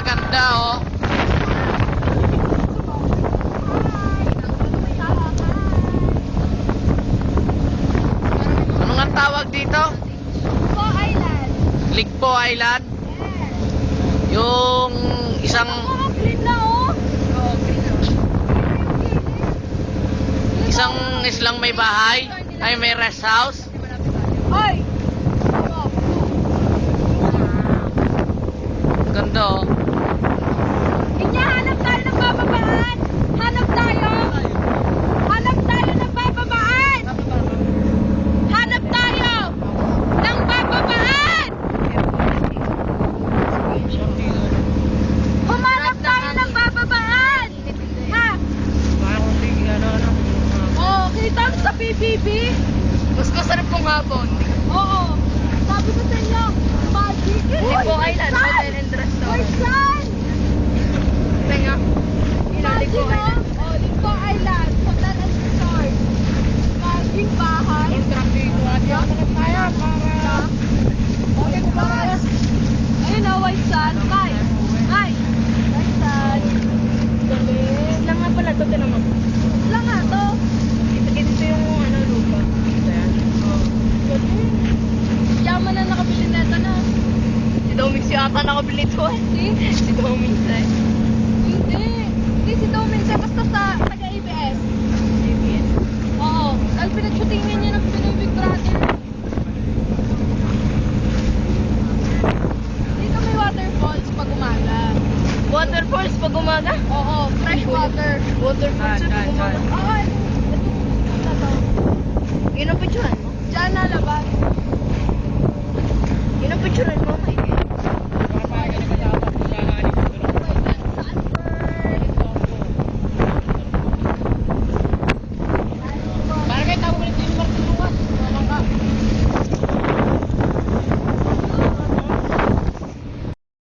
Napakaganda, oh. Ano nga tawag dito? Ligpo Island. Ligpo Island? Yes. Yung isang... Clean na, oh. Oo, clean na. Isang islang may bahay? Ay, may rest house? Hoy! Ganda, oh. Inya, hanap tayo ng bababaan! Hanap tayo! Hanap tayo ng bababaan! Hanap tayo ng bababaan! Humanap tayo ng bababaan! Ha? Oo, kita mo sa PBB? Mas masarap pong hapon. Oo. Sabi ko sa inyo, magic. Ligpo Island, Hotel and Restaurant. Uy, saan? Tenga. Magic, Ligpo Island. oh. Ligpo Island, Hotel and Resort. Magic bahay. Contract dito. Adiyan ko na tayo para... Okay, guys. Ayun na, white sand. Kai. Kai. White sand. Lang nga pala ito, tinan mo. Lang nga to. Ito yung ano, lupa. Ito yan. Yaman na nakabili neta na. Si Domix yata nakabili ito eh. Si Domix eh. Hindi. Hindi si Domin siya basta sa taga-ABS. ABS. Oo. Dahil pinag-shootingan niya ng Pinoy Big Brother. Dito may waterfalls pag umaga. Waterfalls pag umaga? Oo, fresh water. Waterfalls pag umaga? Oo, ito to. Yun ang picturean mo? Diyan na labas. Yun ang picturean mo?